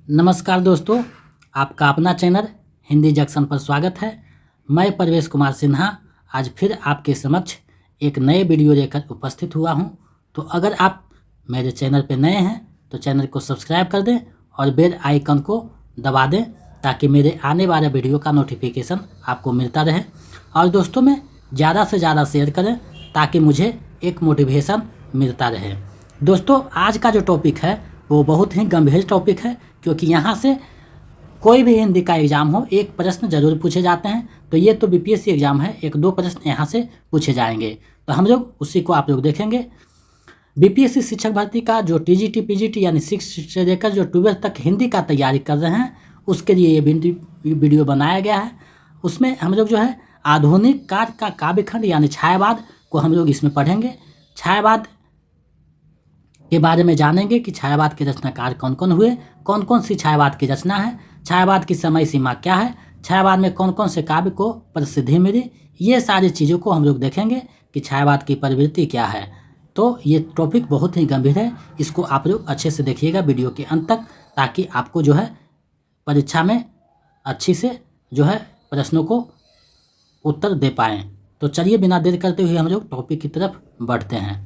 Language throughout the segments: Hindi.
नमस्कार दोस्तों, आपका अपना चैनल हिंदी जंक्शन पर स्वागत है। मैं परवेश कुमार सिन्हा आज फिर आपके समक्ष एक नए वीडियो लेकर उपस्थित हुआ हूं। तो अगर आप मेरे चैनल पर नए हैं तो चैनल को सब्सक्राइब कर दें और बेल आइकन को दबा दें ताकि मेरे आने वाले वीडियो का नोटिफिकेशन आपको मिलता रहे। और दोस्तों में ज़्यादा से ज़्यादा शेयर करें ताकि मुझे एक मोटिवेशन मिलता रहे। दोस्तों, आज का जो टॉपिक है वो बहुत ही गंभीर टॉपिक है, क्योंकि यहाँ से कोई भी हिंदी का एग्ज़ाम हो एक प्रश्न जरूर पूछे जाते हैं। तो ये तो बीपीएससी एग्ज़ाम है, एक दो प्रश्न यहाँ से पूछे जाएंगे, तो हम लोग उसी को आप लोग देखेंगे। बीपीएससी शिक्षक भर्ती का जो टीजीटी पीजीटी यानी 6 से लेकर जो 12 तक हिंदी का तैयारी कर रहे हैं उसके लिए ये वीडियो बनाया गया है। उसमें हम लोग जो है आधुनिक काल का काव्यखंड यानी छायावाद को हम लोग इसमें पढ़ेंगे। छायावाद के बारे में जानेंगे कि छायावाद के रचनाकार कौन कौन हुए, कौन कौन सी छायावाद की रचना है, छायावाद की समय सीमा क्या है, छायावाद में कौन कौन से काव्य को प्रसिद्धि मिली। ये सारी चीज़ों को हम लोग देखेंगे कि छायावाद की प्रवृत्ति क्या है। तो ये टॉपिक बहुत ही गंभीर है, इसको आप लोग अच्छे से देखिएगा वीडियो के अंत तक, ताकि आपको जो है परीक्षा में अच्छी से जो है प्रश्नों को उत्तर दे पाएँ। तो चलिए बिना देर करते हुए हम लोग टॉपिक की तरफ बढ़ते हैं।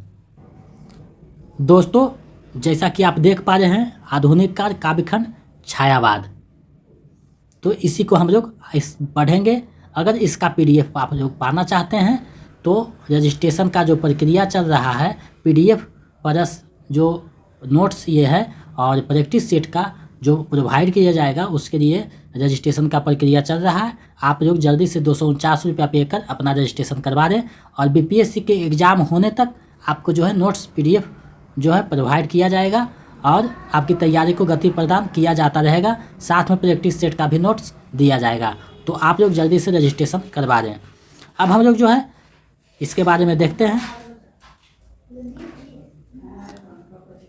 दोस्तों, जैसा कि आप देख पा रहे हैं आधुनिक काल काव्यखंड छायावाद, तो इसी को हम लोग पढ़ेंगे। अगर इसका पीडीएफ आप लोग पाना चाहते हैं तो रजिस्ट्रेशन का जो प्रक्रिया चल रहा है, पीडीएफ प्लस जो नोट्स ये है और प्रैक्टिस सेट का जो प्रोवाइड किया जाएगा उसके लिए रजिस्ट्रेशन का प्रक्रिया चल रहा है। आप लोग जल्दी से 249 रुपया पे कर अपना रजिस्ट्रेशन करवा दें और बीपीएससी के एग्ज़ाम होने तक आपको जो है नोट्स पीडीएफ जो है प्रोवाइड किया जाएगा और आपकी तैयारी को गति प्रदान किया जाता रहेगा। साथ में प्रैक्टिस सेट का भी नोट्स दिया जाएगा, तो आप लोग जल्दी से रजिस्ट्रेशन करवा दें। अब हम लोग जो है इसके बारे में देखते हैं।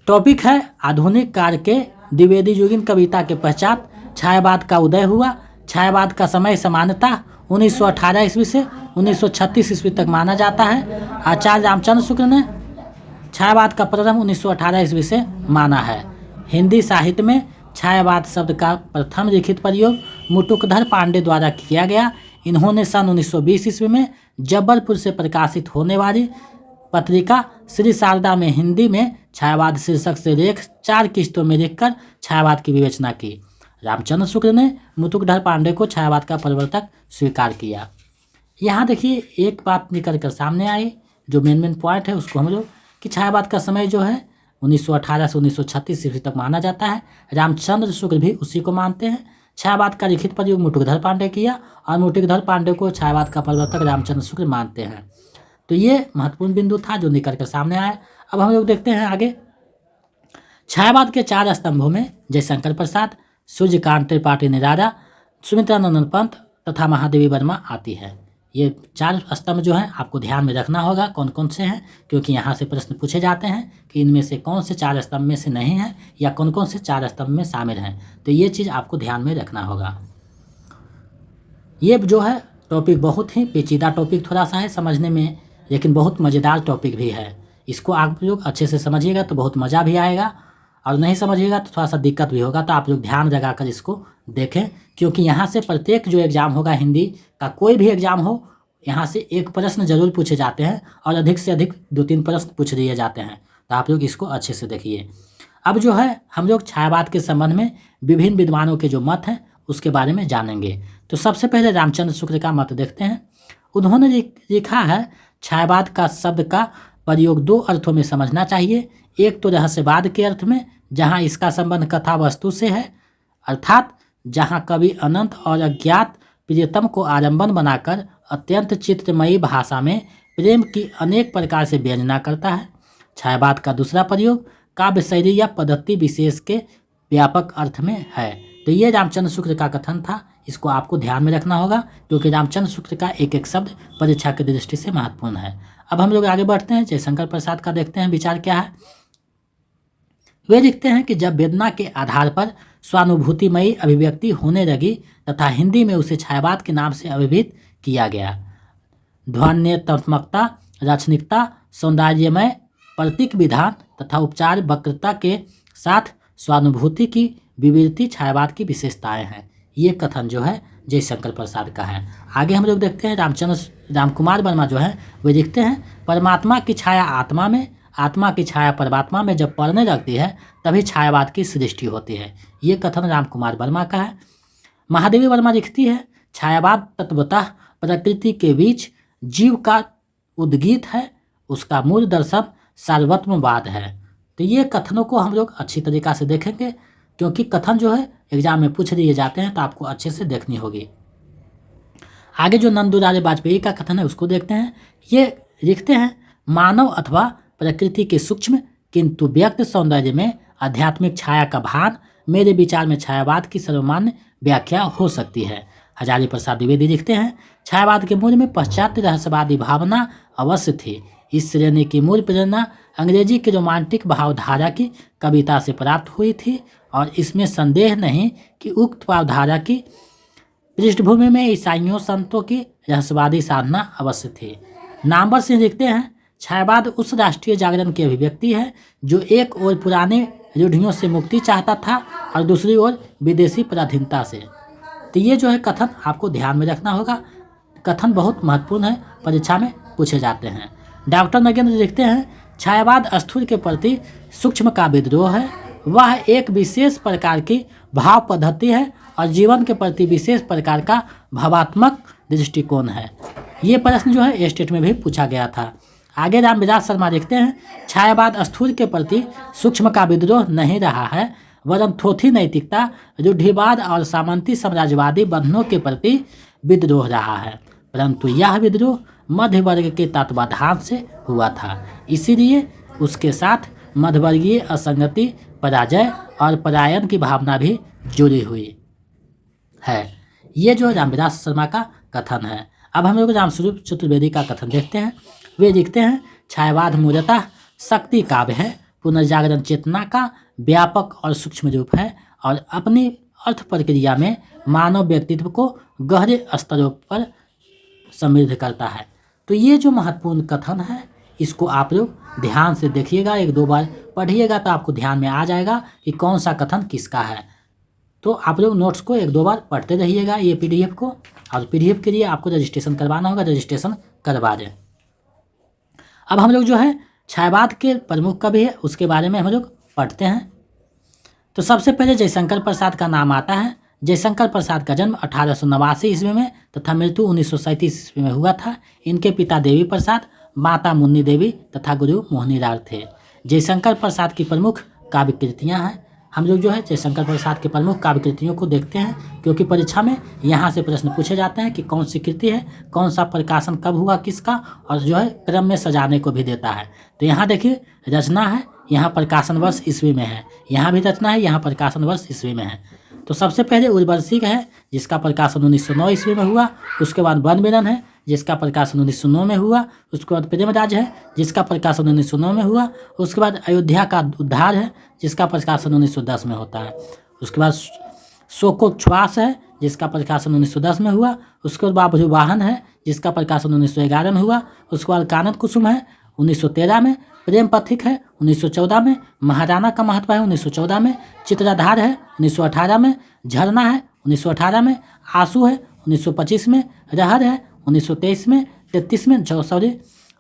टॉपिक है आधुनिक काल के द्विवेदी युगीन कविता के पश्चात छायावाद का उदय हुआ। छायावाद का समय सामान्यतः 1918 ईस्वी से 1936 ईस्वी तक माना जाता है। आचार्य रामचंद्र शुक्ल ने छायावाद का प्रारंभ 1918 ईस्वी से माना है। हिंदी साहित्य में छायावाद शब्द का प्रथम लिखित प्रयोग मुटुकधर पांडे द्वारा किया गया। इन्होंने सन 1920 ईस्वी में जबलपुर से प्रकाशित होने वाली पत्रिका श्री शारदा में हिंदी में छायावाद शीर्षक से लेख 4 किस्तों में लिखकर छायावाद की विवेचना की। रामचंद्र शुक्ल ने मुटुकधर पांडे को छायावाद का प्रवर्तक स्वीकार किया। यहाँ देखिए एक बात निकल कर सामने आई, जो मेन पॉइंट है उसको हम लोग, कि छायावाद का समय जो है 1918 से 1936 ईस्वी तक माना जाता है। रामचंद्र शुक्ल भी उसी को मानते हैं। छायावाद का लिखित प्रयोग मुटुकधर पांडे किया और मुटुकधर पांडे को छायावाद का प्रवर्तक रामचंद्र शुक्ल मानते हैं। तो ये महत्वपूर्ण बिंदु था जो निकल कर सामने आया। अब हम लोग देखते हैं आगे। छायावाद के 4 स्तंभों में जयशंकर प्रसाद, सूर्यकांत त्रिपाठी निराला, सुमित्रानंद पंत तथा महादेवी वर्मा आती है। ये 4 स्तंभ जो हैं आपको ध्यान में रखना होगा कौन कौन से हैं, क्योंकि यहाँ से प्रश्न पूछे जाते हैं कि इनमें से कौन से 4 स्तंभ में से नहीं हैं या कौन कौन से 4 स्तंभ में शामिल हैं। तो ये चीज़ आपको ध्यान में रखना होगा। ये जो है टॉपिक बहुत ही पेचीदा टॉपिक थोड़ा सा है समझने में, लेकिन बहुत मज़ेदार टॉपिक भी है। इसको आप लोग अच्छे से समझिएगा तो बहुत मज़ा भी आएगा, और नहीं समझिएगा तो थोड़ा सा दिक्कत भी होगा। तो आप लोग ध्यान लगाकर इसको देखें, क्योंकि यहाँ से प्रत्येक जो एग्ज़ाम होगा हिंदी का, कोई भी एग्ज़ाम हो, यहाँ से एक प्रश्न जरूर पूछे जाते हैं और अधिक से अधिक 2-3 प्रश्न पूछ लिए जाते हैं। तो आप लोग इसको अच्छे से देखिए। अब जो है हम लोग छायावाद के संबंध में विभिन्न विद्वानों के जो मत हैं उसके बारे में जानेंगे। तो सबसे पहले रामचंद्र शुक्ल का मत देखते हैं। उन्होंने लिखा है छायावाद का शब्द का प्रयोग 2 अर्थों में समझना चाहिए। एक तो रहस्यवाद के अर्थ में, जहाँ इसका संबंध कथा वस्तु से है, अर्थात जहाँ कवि अनंत और अज्ञात प्रियतम को आलम्बन बनाकर अत्यंत चित्रमयी भाषा में प्रेम की अनेक प्रकार से व्यंजना करता है। छायावाद का दूसरा प्रयोग काव्य शैली या पद्धति विशेष के व्यापक अर्थ में है। तो ये रामचंद्र शुक्ल का कथन था, इसको आपको ध्यान में रखना होगा, क्योंकि रामचंद्र शुक्ल का एक एक शब्द परीक्षा की दृष्टि से महत्वपूर्ण है। अब हम लोग आगे बढ़ते हैं। जयशंकर प्रसाद का देखते हैं विचार क्या है। वे लिखते हैं कि जब वेदना के आधार पर स्वानुभूतिमयी अभिव्यक्ति होने लगी तथा हिंदी में उसे छायावाद के नाम से अभिहित किया गया, ध्वन्यात्मकता, राचनिकता, सौंदर्यमय प्रतीक विधान तथा उपचार वक्रता के साथ स्वानुभूति की विविधति छायावाद की विशेषताएं हैं। ये कथन जो है जयशंकर प्रसाद का है। आगे हम लोग देखते हैं रामकुमार वर्मा जो है वे लिखते हैं, परमात्मा की छाया आत्मा में, आत्मा की छाया परमात्मा में जब पड़ने लगती है तभी छायावाद की सृष्टि होती है। ये कथन रामकुमार वर्मा का है। महादेवी वर्मा लिखती है, छायावाद तत्वतः प्रकृति के बीच जीव का उद्गीत है, उसका मूल दर्शन सार्वत्मवाद है। तो ये कथनों को हम लोग अच्छी तरीक़ा से देखेंगे, क्योंकि कथन जो है एग्जाम में पूछ लिए जाते हैं तो आपको अच्छे से देखनी होगी। आगे जो नंदुलाल वाजपेयी का कथन है उसको देखते हैं। ये लिखते हैं, मानव अथवा प्रकृति के सूक्ष्म किंतु व्यक्त सौंदर्य में आध्यात्मिक छाया का भान मेरे विचार में छायावाद की सर्वमान्य व्याख्या हो सकती है। हजारी प्रसाद द्विवेदी लिखते हैं, छायावाद के मूल में पाश्चात्य रहस्यवादी भावना अवश्य थी। इस श्रेणी की मूल प्रेरणा अंग्रेजी की रोमांटिक भावधारा की कविता से प्राप्त हुई थी और इसमें संदेह नहीं कि उक्त भावधारा की पृष्ठभूमि में ईसाइयों संतों की रहस्यवादी साधना अवश्य थी। नामवर सिंह लिखते हैं, छायावाद उस राष्ट्रीय जागरण की अभिव्यक्ति है जो एक ओर पुराने रूढ़ियों से मुक्ति चाहता था और दूसरी ओर विदेशी पराधीनता से। तो ये जो है कथन आपको ध्यान में रखना होगा। कथन बहुत महत्वपूर्ण है, परीक्षा में पूछे जाते हैं। डॉक्टर नगेंद्र लिखते हैं, छायावाद स्थूल के प्रति सूक्ष्म का विद्रोह है। वह एक विशेष प्रकार की भाव पद्धति है और जीवन के प्रति विशेष प्रकार का भावात्मक दृष्टिकोण है। ये प्रश्न जो है स्टेट में भी पूछा गया था। आगे रामविलास शर्मा लिखते हैं, छायावाद स्थूल के प्रति सूक्ष्म का विद्रोह नहीं रहा है, वरन थोथी नैतिकता, रूढ़िवाद और सामंती साम्राज्यवादी बंधनों के प्रति विद्रोह रहा है, परंतु यह विद्रोह मध्य वर्ग के तत्वाधान से हुआ था। इसीलिए उसके साथ मध्यवर्गीय असंगति, पराजय और पलायन की भावना भी जुड़ी हुई है। ये जो रामविलास शर्मा का कथन है। अब हम लोग रामस्वरूप चतुर्वेदी का कथन देखते हैं। वे लिखते हैं, छायावाद मूलतः शक्ति काव्य है, पुनर्जागरण चेतना का व्यापक और सूक्ष्म रूप है और अपनी अर्थ प्रक्रिया में मानव व्यक्तित्व को गहरे स्तरों पर समृद्ध करता है। तो ये जो महत्वपूर्ण कथन है इसको आप लोग ध्यान से देखिएगा, एक दो बार पढ़िएगा तो आपको ध्यान में आ जाएगा कि कौन सा कथन किसका है। तो आप लोग नोट्स को एक दो बार पढ़ते रहिएगा ये पीडीएफ को, और पीडीएफ के लिए आपको रजिस्ट्रेशन करवाना होगा, रजिस्ट्रेशन करवा दें। अब हम लोग जो है छायावाद के प्रमुख कवि है उसके बारे में हम लोग पढ़ते हैं। तो सबसे पहले जयशंकर प्रसाद का नाम आता है। जयशंकर प्रसाद का जन्म 1889 ईस्वी में तथा मृत्यु 1937 ईस्वी में हुआ था। इनके पिता देवी प्रसाद, माता मुन्नी देवी तथा गुरु मोहनीलाल थे। जयशंकर प्रसाद की प्रमुख काव्य कृतियाँ हैं। हम लोग जो है जयशंकर प्रसाद के प्रमुख काव्य कृतियों को देखते हैं, क्योंकि परीक्षा में यहाँ से प्रश्न पूछे जाते हैं कि कौन सी कृति है, कौन सा प्रकाशन कब हुआ किसका, और जो है क्रम में सजाने को भी देता है। तो यहाँ देखिए रचना है, यहाँ प्रकाशन वर्ष ईस्वी में है, यहाँ भी रचना है, यहाँ प्रकाशन वर्ष ईस्वी में है। तो सबसे पहले उर्वशी है जिसका प्रकाशन 1909 ईस्वी में हुआ। उसके बाद वन मिलन है जिसका प्रकाशन 1909 में हुआ। उसके बाद प्रेमराज है जिसका प्रकाशन 1909 में हुआ। उसके बाद अयोध्या का उद्धार है जिसका प्रकाशन 1910 में होता है। उसके बाद शोकोच्छ्वास है जिसका प्रकाशन 1910 में हुआ। उसके बाद वाहन है जिसका प्रकाशन 1911 में हुआ। उसके बाद कानन कुसुम है 1913 में। प्रेम पथिक है 1914 में। महाराणा का महत्व है 1914 में। चित्राधार है 1918 में। झरना है 1918 में। आंसू है 1925 में। रहर है 1923 में, 33 में सॉरी,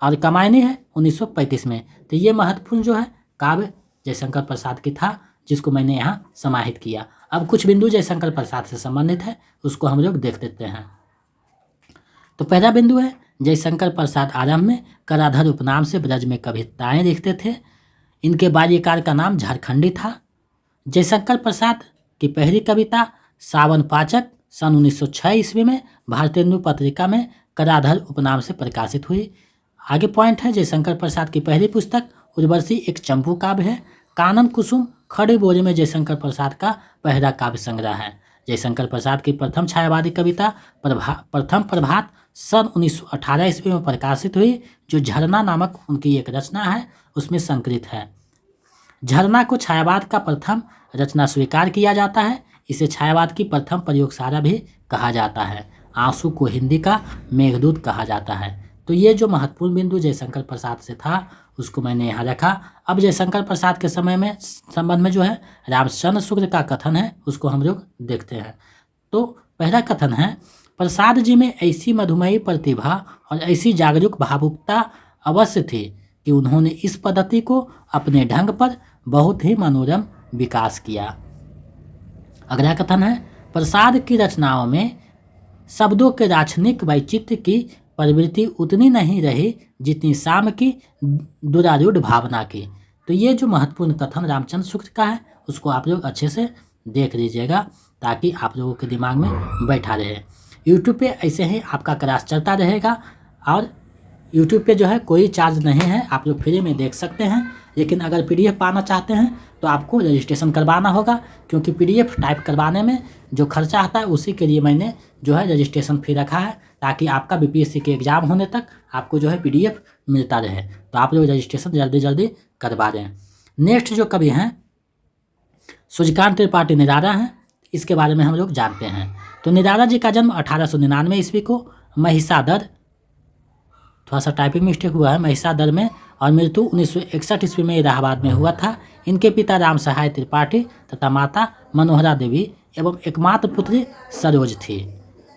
और कमायनी है 1935 में। तो ये महत्वपूर्ण जो है काव्य जयशंकर प्रसाद की था, जिसको मैंने यहाँ समाहित किया। अब कुछ बिंदु जयशंकर प्रसाद से संबंधित है, उसको हम लोग देख लेते हैं। तो पहला बिंदु है जयशंकर प्रसाद आरंभ में कराधर उपनाम से ब्रज में कविताएं लिखते थे। इनके बाल्यकाल का नाम झारखंडी था। जयशंकर प्रसाद की पहली कविता सावन पाचक सन 1906 ईस्वी में भारतेंदु पत्रिका में कराधर उपनाम से प्रकाशित हुई। आगे पॉइंट है, जयशंकर प्रसाद की पहली पुस्तक उर्वशी एक चंपू काव्य है। कानन कुसुम खड़े बोरे में जयशंकर प्रसाद का पहला काव्य संग्रह है। जयशंकर प्रसाद की प्रथम छायावादी कविता प्रथम प्रभात सन 1918 ईस्वी में प्रकाशित हुई, जो झरना नामक उनकी एक रचना है उसमें संकलित है। झरना को छायावाद का प्रथम रचना स्वीकार किया जाता है। इसे छायावाद की प्रथम प्रयोगशाला भी कहा जाता है। आंसू को हिंदी का मेघदूत कहा जाता है। तो ये जो महत्वपूर्ण बिंदु जयशंकर प्रसाद से था उसको मैंने यहाँ रखा। अब जयशंकर प्रसाद के समय में संबंध में जो है रामचंद्र शुक्ल का कथन है उसको हम लोग देखते हैं। तो पहला कथन है, प्रसाद जी में ऐसी मधुमेही प्रतिभा और ऐसी जागरूक भावुकता अवश्य थी कि उन्होंने इस पद्धति को अपने ढंग पर बहुत ही मनोरम विकास किया। अगला कथन है, प्रसाद की रचनाओं में शब्दों के राक्षनिक वैचित्र्य की प्रवृत्ति उतनी नहीं रही जितनी शाम की दुरारूढ़ भावना की। तो ये जो महत्वपूर्ण कथन रामचंद्र शुक्ल का है उसको आप लोग अच्छे से देख लीजिएगा ताकि आप लोगों के दिमाग में बैठा रहे। यूट्यूब पे ऐसे ही आपका क्लास चलता रहेगा और यूट्यूब पे जो है कोई चार्ज नहीं है, आप लोग फ्री में देख सकते हैं। लेकिन अगर PDF पाना चाहते हैं तो आपको रजिस्ट्रेशन करवाना होगा, क्योंकि PDF टाइप करवाने में जो खर्चा आता है उसी के लिए मैंने जो है रजिस्ट्रेशन फी रखा है, ताकि आपका BPSC के एग्ज़ाम होने तक आपको जो है PDF मिलता रहे। तो आप लोग रजिस्ट्रेशन जल्दी जल्दी करवा दें। नेक्स्ट जो कवि हैं सूर्यकांत त्रिपाठी निराला हैं, इसके बारे में हम लोग जानते हैं। तो निराला जी का जन्म 1899 ईस्वी को महिसादर, थोड़ा सा टाइपिंग मिस्टेक हुआ है, महिसादर में, और मृत्यु 1961 ईस्वी में इलाहाबाद में हुआ था। इनके पिता राम सहाय त्रिपाठी तथा माता मनोहरा देवी एवं एकमात्र पुत्री सरोज थी।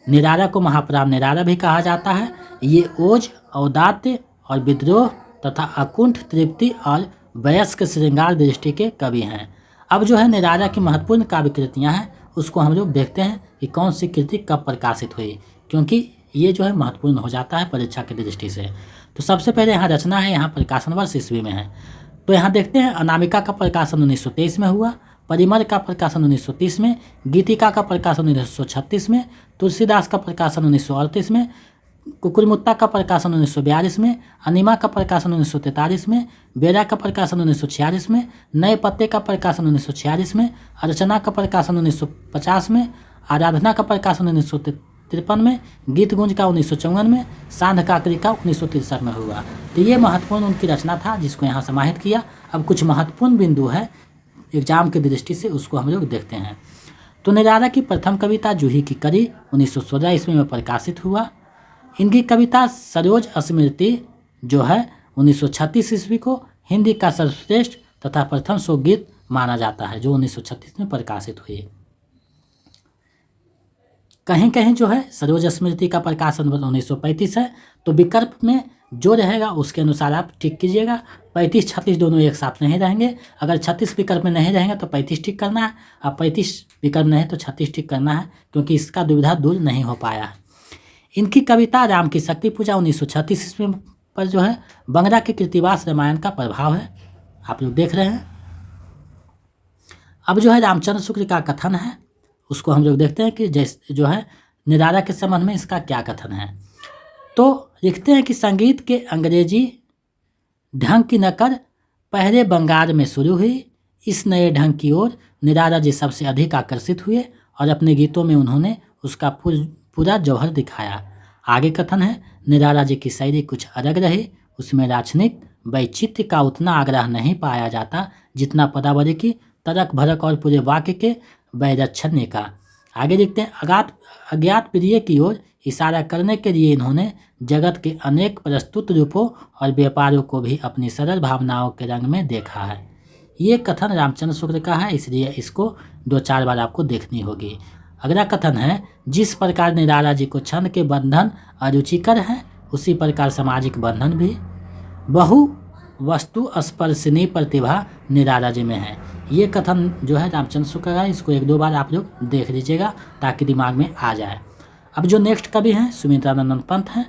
निराला को महाप्राण निराला भी कहा जाता है। ये ओज, औदात्य और विद्रोह तथा अकुंठ तृप्ति और वयस्क श्रृंगार दृष्टि के कवि हैं। अब जो है निराला की महत्वपूर्ण काव्य कृतियाँ हैं उसको हम लोग देखते हैं कि कौन सी कृति कब प्रकाशित हुई, क्योंकि ये जो है महत्वपूर्ण हो जाता है परीक्षा की दृष्टि से। तो सबसे पहले यहाँ रचना है, यहाँ प्रकाशन वर्ष ईस्वी में है। तो यहाँ देखते हैं अनामिका का प्रकाशन 1923 में हुआ, परिमल का प्रकाशन 1930 में, गीतिका का प्रकाशन 1936 में, तुलसीदास का प्रकाशन 1938 में, कुकुरमुत्ता का प्रकाशन 1942 में, अनिमा का प्रकाशन 1943 में, बेरा का प्रकाशन 1946 में, नए पत्ते का प्रकाशन 1946 में, अर्चना का प्रकाशन 1950 में, आराधना का प्रकाशन 1953 में, गीत गुंज का 1954 में, सांध काकरी का 1963 में हुआ। तो ये महत्वपूर्ण उनकी रचना था जिसको यहाँ समाहित किया। अब कुछ महत्वपूर्ण बिंदु है एग्जाम की दृष्टि से, उसको हम लोग देखते हैं। तो निराला की प्रथम कविता जूही की करी 1916 ईस्वी में प्रकाशित हुआ। इनकी कविता सरोज स्मृति जो है 1936 ईस्वी को हिंदी का सर्वश्रेष्ठ तथा प्रथम शोकगीत माना जाता है, जो 1936 में प्रकाशित हुई। कहीं कहीं जो है सरोज स्मृति का प्रकाशन 1935 है। तो विकल्प में जो रहेगा उसके अनुसार आप टिक कीजिएगा। 35-36 दोनों एक साथ नहीं रहेंगे। अगर 36 विकल्प में नहीं रहेंगे तो 35 टिक करना है, और 35 विकल्प नहीं तो 36 टिक करना है, क्योंकि इसका दुविधा दूर नहीं हो पाया है। इनकी कविता राम की शक्ति पूजा 1936 ईस्वी पर जो है बंगरा के कृतिवास रामायण का प्रभाव है, आप लोग देख रहे हैं। अब जो है रामचंद्र शुक्ल का कथन है उसको हम लोग देखते हैं कि जैसे जो है निराला के संबंध में इसका क्या कथन है। तो लिखते हैं कि संगीत के अंग्रेजी ढंग की नकल पहले बंगाल में शुरू हुई। इस नए ढंग की ओर निराला जी सबसे अधिक आकर्षित हुए और अपने गीतों में उन्होंने उसका पूरा जौहर दिखाया। आगे कथन है, निराला जी की शैली कुछ अलग रही। उसमें राक्षनिक वैचित्र्य का उतना आग्रह नहीं पाया जाता जितना पदावली की तड़क भड़क और पूरे वाक्य के वैलक्षण्य का। आगे देखते हैं, अज्ञात प्रिय की ओर इशारा करने के लिए इन्होंने जगत के अनेक प्रस्तुत रूपों और व्यापारों को भी अपनी सरल भावनाओं के रंग में देखा है। ये कथन रामचंद्र शुक्ल का है, इसलिए इसको 2-4 बार आपको देखनी होगी। अगला कथन है, जिस प्रकार निराला जी को छंद के बंधन अरुचिकर हैं उसी प्रकार सामाजिक बंधन भी बहु वस्तु स्पर्शनीय प्रतिभा निराला जी में है। ये कथन जो है रामचंद्र शुक्ल का है, इसको 1-2 बार आप लोग देख लीजिएगा ताकि दिमाग में आ जाए। अब जो नेक्स्ट कवि हैं सुमित्रानंद पंत हैं।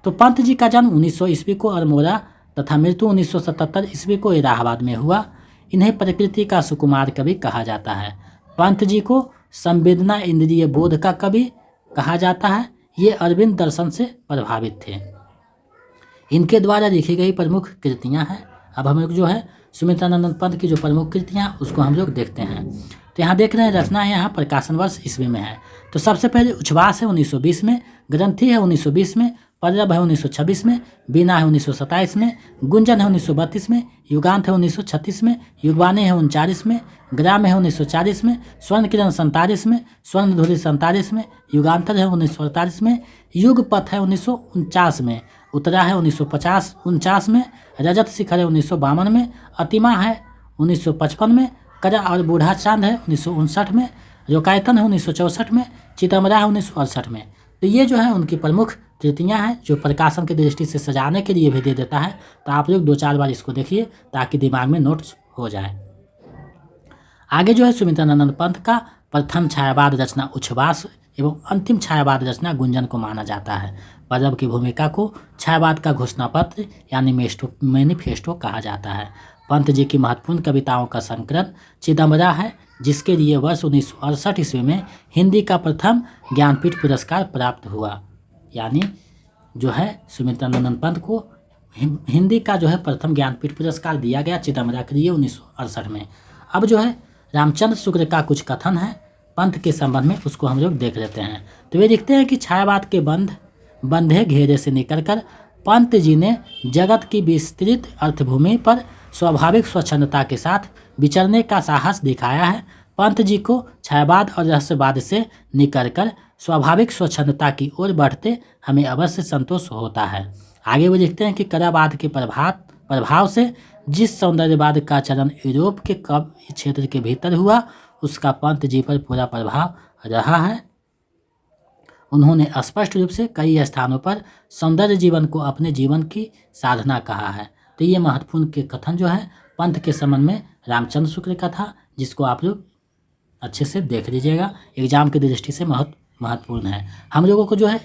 तो पंत जी का जन्म 1900 ईस्वी को अरमोड़ा तथा मृत्यु 1977 ईस्वी को इलाहाबाद में हुआ। इन्हें प्रकृति का सुकुमार कवि कहा जाता है। पंत जी को संवेदना इंद्रिय बोध का कवि कहा जाता है। ये अरविंद दर्शन से प्रभावित थे। इनके द्वारा लिखी गई प्रमुख कृतियाँ हैं। अब हम लोग जो है सुमित्रानंद पंत की जो प्रमुख कृतियाँ उसको हम लोग देखते हैं। तो यहाँ देख रहे हैं रचना है, यहाँ प्रकाशन वर्ष ईस्वी में है। तो सबसे पहले उच्छ्वास है 1920 में, ग्रंथि है 1920 में, पल्लव है 1926 में, बीना है 1927 में, गुंजन है 1932 में, युगांत है 1936 में, युगवाणी है 39 में, ग्राम है 1940 में, स्वर्ण किरण 47 में, स्वर्ण धुरी 47 में, युगांतर है 1948 में, युग पथ है 1949 में, उत्तरा है 1949 में, रजत शिखर है 1952 में, अतिमा है 1955 में, करा और बूढ़ा चांद है 1959 में, रोकायतन है 1964 में, चितमरा है 1968 में। तो ये जो है उनकी प्रमुख कृतियाँ हैं जो प्रकाशन की दृष्टि से सजाने के लिए भी दे देता है। तो आप लोग 2-4 बार इसको देखिए ताकि दिमाग में नोट्स हो जाए। आगे जो है सुमित्रानंद पंत का प्रथम छायावाद रचना उच्छ्वास एवं अंतिम छायावाद रचना गुंजन को माना जाता है। पल्लव की भूमिका को छायावाद का घोषणा पत्र यानी मैनिफेस्टो कहा जाता है। पंत जी की महत्वपूर्ण कविताओं का संकलन चिदम्बरा है, जिसके लिए वर्ष 1968 ईस्वी में हिंदी का प्रथम ज्ञानपीठ पुरस्कार प्राप्त हुआ। यानी जो है सुमित्रानंद पंत को हिंदी का जो है प्रथम ज्ञानपीठ पुरस्कार दिया गया चिदम्बरा के लिए 1968 में। अब जो है रामचंद्र शुक्ल का कुछ कथन है पंत के संबंध में, उसको हम लोग देख लेते हैं। तो वे लिखते हैं कि छायावाद के बंधे घेरे से निकलकर पंत जी ने जगत की विस्तृत अर्थभूमि पर स्वाभाविक स्वच्छंदता के साथ विचरने का साहस दिखाया है। पंत जी को छायावाद और रहस्यवाद से निकलकर स्वाभाविक स्वच्छंदता की ओर बढ़ते हमें अवश्य संतोष होता है। आगे वो लिखते हैं कि कलावाद के प्रभाव से जिस सौंदर्यवाद का चलन यूरोप के कवि क्षेत्र के भीतर हुआ, उसका पंत जी पर पूरा प्रभाव रहा है। उन्होंने स्पष्ट रूप से कई स्थानों पर सौंदर्य जीवन को अपने जीवन की साधना कहा है। तो ये महत्वपूर्ण के कथन जो है पंत के संबंध में रामचंद्र शुक्ल का था, जिसको आप लोग अच्छे से देख लीजिएगा, एग्जाम की दृष्टि से महत्वपूर्ण है। हम लोगों को जो है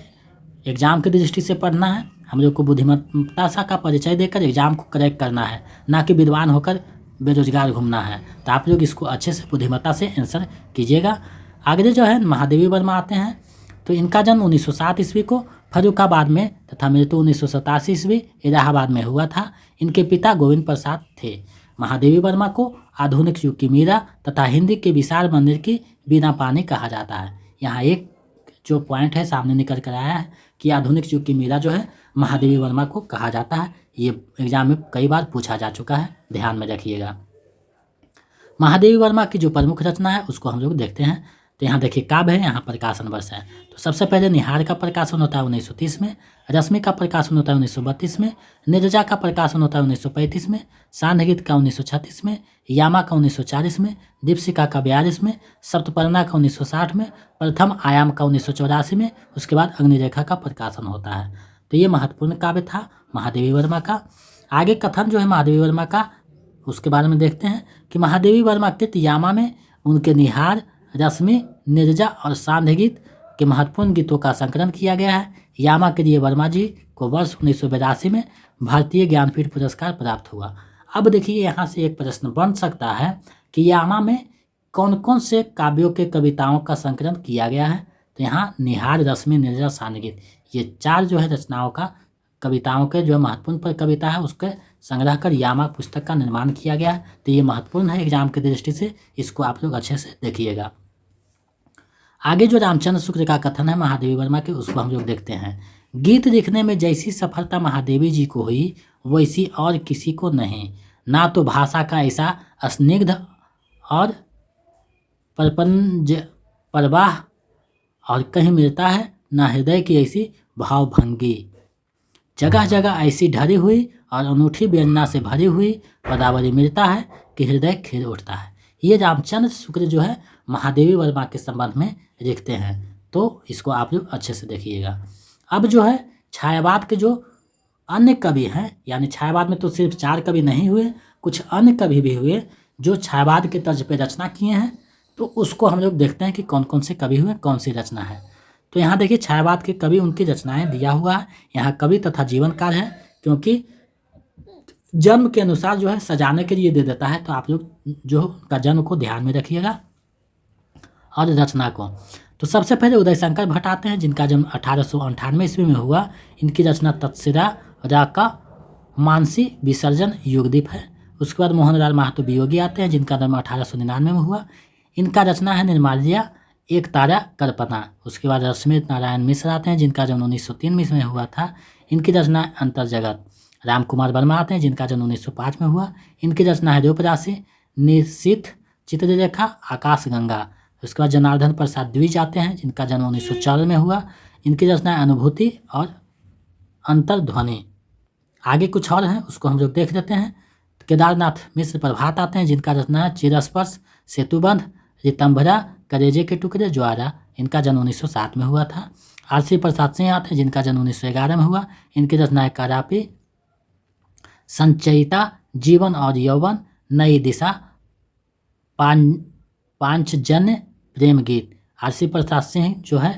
एग्जाम की दृष्टि से पढ़ना है, हम लोग को बुद्धिमत्ता का परिचय देकर एग्जाम को क्रैक करना है, ना कि विद्वान होकर बेरोजगार घूमना है। तो आप लोग इसको अच्छे से बुद्धिमत्ता से आंसर कीजिएगा। आगे जो है महादेवी वर्मा आते हैं। तो इनका जन्म 1907 ईस्वी को फर्रुखाबाद में तथा मृत्यु 1987 ईस्वी इलाहाबाद में हुआ था। इनके पिता गोविंद प्रसाद थे। महादेवी वर्मा को आधुनिक युग की मीरा तथा हिंदी के विशाल मंदिर की बीना पानी कहा जाता है। यहाँ एक जो पॉइंट है सामने निकल कर आया है कि आधुनिक युग की मीरा जो है महादेवी वर्मा को कहा जाता है। ये एग्जाम में कई बार पूछा जा चुका है, ध्यान में रखिएगा। महादेवी वर्मा की जो प्रमुख रचना है उसको हम लोग देखते हैं। तो यहाँ देखिए काव्य है, यहाँ प्रकाशन वर्ष है। तो सबसे पहले निहार का प्रकाशन होता है 1930 में, रश्मि का प्रकाशन होता है 1932 में, नीरजा का प्रकाशन होता है 1935 में, सांध्य का 1936 में, यामा का 1940 में, दीपशिखा का 42 में, सप्तपर्णा का 1960 में, प्रथम आयाम का 1984 में, उसके बाद अग्निरेखा का प्रकाशन होता है। तो ये महत्वपूर्ण काव्य था महादेवी वर्मा का। आगे कथन जो है महादेवी वर्मा का उसके बारे में देखते हैं कि महादेवी वर्मा कृत यामा में उनके निहार, रश्मि, नीरजा और सांध्य गीत के महत्वपूर्ण गीतों का संकलन किया गया है। यामा के लिए वर्मा जी को वर्ष 1982 में भारतीय ज्ञानपीठ पुरस्कार प्राप्त हुआ। अब देखिए यहाँ से एक प्रश्न बन सकता है कि यामा में कौन कौन से काव्यों के कविताओं का संकलन किया गया है। तो यहाँ निहार, रश्मि, नीरजा, सांध्य गीत, ये 4 जो है रचनाओं का कविताओं के जो महत्वपूर्ण पर कविता है उसके संग्रह कर यामा पुस्तक का निर्माण किया गया है। तो ये महत्वपूर्ण है एग्जाम की दृष्टि से, इसको आप लोग अच्छे से देखिएगा। आगे जो रामचंद्र शुक्ल का कथन है महादेवी वर्मा के, उसको हम लोग देखते हैं। गीत लिखने में जैसी सफलता महादेवी जी को हुई वैसी और किसी को नहीं। ना तो भाषा का ऐसा स्निग्ध और प्रवाह और कहीं मिलता है, ना हृदय की ऐसी भावभंगी। जगह जगह ऐसी ढरी हुई और अनूठी व्यंजना से भरी हुई पदावली मिलता है कि हृदय खिल उठता है। ये रामचंद्र शुक्ल जो है महादेवी वर्मा के संबंध में लिखते हैं। तो इसको आप लोग अच्छे से देखिएगा। अब जो है छायावाद के जो अन्य कवि हैं, यानी छायावाद में तो सिर्फ 4 कवि नहीं हुए, कुछ अन्य कवि भी हुए जो छायावाद के तर्ज पे रचना किए हैं। तो उसको हम लोग देखते हैं कि कौन कौन से कवि हुए, कौन सी रचना है। तो यहाँ देखिए छायावाद के कवि, उनकी रचनाएं दिया हुआ है। यहाँ कवि तथा जीवन काल है, क्योंकि जन्म के अनुसार जो है सजाने के लिए दे देता है। तो आप लोग जो का जन्म को ध्यान में रखिएगा और रचना को। तो सबसे पहले उदय शंकर भट्ट आते हैं, जिनका जन्म 1898 ईस्वी में हुआ। इनकी रचना तत्सिरा राका मानसी विसर्जन युगदीप है। उसके बाद मोहनलाल महतो वियोगी आते हैं, जिनका जन्म 1899 में हुआ। इनका रचना है निर्माल्या एक तारा कल्पना। उसके बाद रश्मि नारायण मिश्र आते हैं, जिनका जन्म 1903 ईस्वी में हुआ था। इनकी रचना अंतर जगत। राम कुमार वर्मा आते हैं, जिनका जन्म 1905 में हुआ। इनकी रचना है रूपराशि, निशिथ, चित्ररेखा, आकाश गंगा। उसके बाद जनार्दन प्रसाद द्विज आते हैं, जिनका जन्म 1904 में हुआ। इनकी रचना है अनुभूति और अंतर्ध्वनि। आगे कुछ और हैं, उसको हम लोग देख लेते हैं। केदारनाथ मिश्र प्रभात आते हैं, जिनका रचना है चिरस्पर्श, सेतुबंध, ऋतंभरा, कलेजे के टुकड़े, ज्वारा। इनका जन्म 1907 में हुआ था। आरसी प्रसाद सिंह आते हैं, जिनका जन्म 1911 में हुआ। इनकी रचना है करापी, संचयिता, जीवन और यौवन, नई दिशा, पांचजन्य, प्रेम गीत। आरसी प्रसाद सिंह जो है